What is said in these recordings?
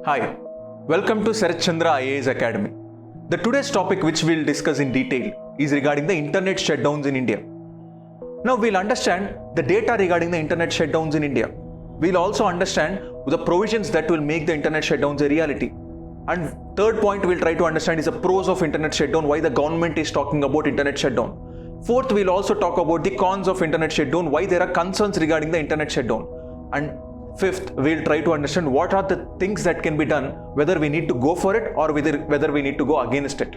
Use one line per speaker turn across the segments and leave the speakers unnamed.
Hi, welcome to Sarat Chandra IAS Academy. The today's topic which we'll discuss in detail is regarding the internet shutdowns in India. Now we'll understand the data regarding the internet shutdowns in India. We'll also understand the provisions that will make the internet shutdowns a reality. And third point we'll try to understand is the pros of internet shutdown, why the government is talking about internet shutdown. Fourth, we'll also talk about the cons of internet shutdown, why there are concerns regarding the internet shutdown. And fifth, we'll try to understand what are the things that can be done, whether we need to go for it or whether we need to go against it.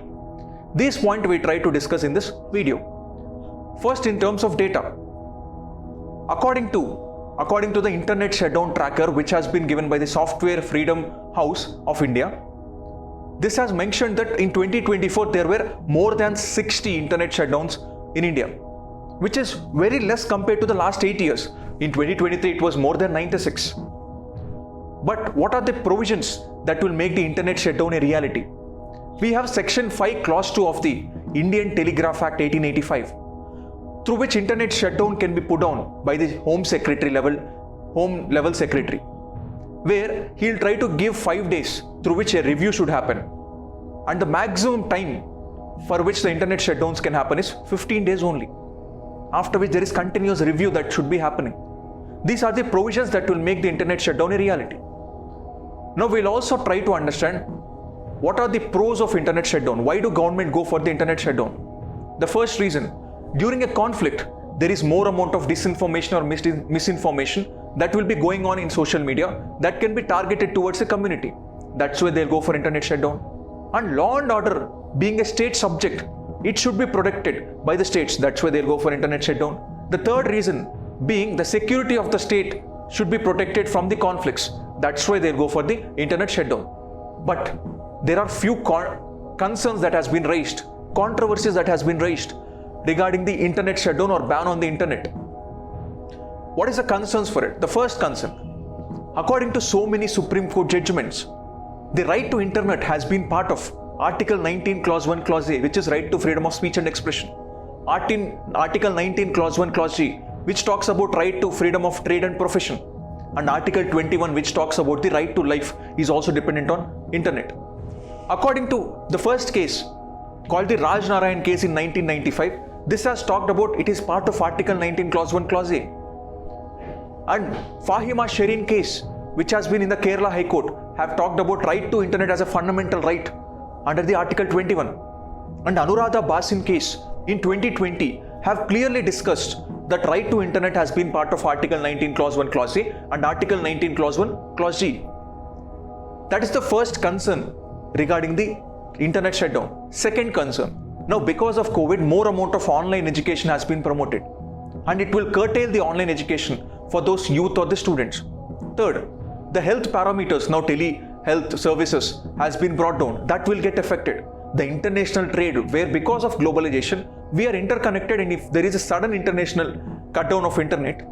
These points we try to discuss in this video. First, in terms of data. According to the internet shutdown tracker which has been given by the Software Freedom House of India, this has mentioned that in 2024 there were more than 60 internet shutdowns in India, which is very less compared to the last 8 years. In 2023 it was more than 96. But what are the provisions that will make the internet shutdown a reality? We have section 5 clause 2 of the Indian Telegraph Act 1885, through which internet shutdown can be put down by the home level secretary, where he'll try to give 5 days through which a review should happen, and the maximum time for which the internet shutdowns can happen is 15 days only, after which there is continuous review that should be happening. These are the provisions that will make the internet shutdown a reality. Now we'll also try to understand what are the pros of internet shutdown. Why do government go for the internet shutdown? The first reason, during a conflict, there is more amount of disinformation or misinformation that will be going on in social media that can be targeted towards a community. That's why they'll go for internet shutdown. And law and order being a state subject, it should be protected by the states. That's why they'll go for internet shutdown. The third reason being the security of the state should be protected from the conflicts. That's why they'll go for the internet shutdown. But there are few concerns that has been raised, controversies that has been raised regarding the internet shutdown or ban on the internet. What is the concerns for it? The first concern, according to so many Supreme Court judgments, the right to internet has been part of Article 19 Clause 1 Clause A, which is right to freedom of speech and expression. Article 19 Clause 1 Clause G, which talks about right to freedom of trade and profession. And Article 21, which talks about the right to life, is also dependent on internet. According to the first case, called the Raj Narayan case in 1995, this has talked about it is part of Article 19 Clause 1 Clause A. And Fahima Shireen case, which has been in the Kerala High Court, have talked about right to internet as a fundamental right under the Article 21. And Anuradha Basin case in 2020 have clearly discussed that right to internet has been part of Article 19 Clause 1 Clause A and Article 19 Clause 1 Clause G. That is the first concern regarding the internet shutdown. Second concern, now because of COVID, more amount of online education has been promoted, and it will curtail the online education for those youth or the students. Third, the health parameters, now telehealth services has been brought down, that will get affected. The international trade, where because of globalization we are interconnected, and if there is a sudden international cut down of internet,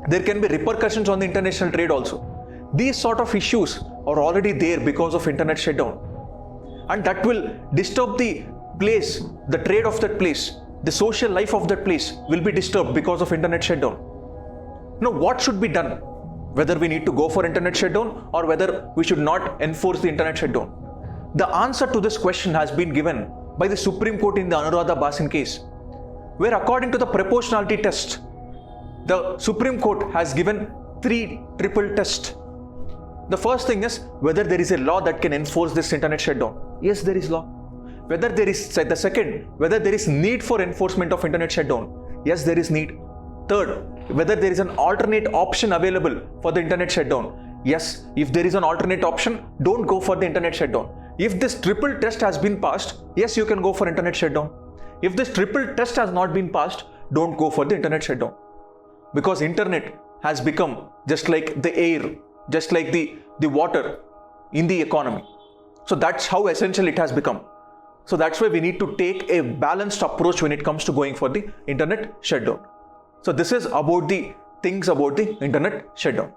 there can be repercussions on the international trade also. These sort of issues are already there because of internet shutdown, and that will disturb the place, the trade of that place, the social life of that place will be disturbed because of internet shutdown. Now what should be done? Whether we need to go for internet shutdown or whether we should not enforce the internet shutdown? The answer to this question has been given by the Supreme Court in the Anuradha Basin case, where according to the proportionality test, the Supreme Court has given 3 triple tests. The first thing is whether there is a law that can enforce this internet shutdown. Yes, there is law. Whether there is whether there is need for enforcement of internet shutdown. Yes, there is need. Third, whether there is an alternate option available for the internet shutdown. Yes, if there is an alternate option, don't go for the internet shutdown. If this triple test has been passed, yes, you can go for internet shutdown. If this triple test has not been passed, don't go for the internet shutdown. Because internet has become just like the air, just like the water in the economy. So that's how essential it has become. So that's why we need to take a balanced approach when it comes to going for the internet shutdown. So this is about the things about the internet shutdown.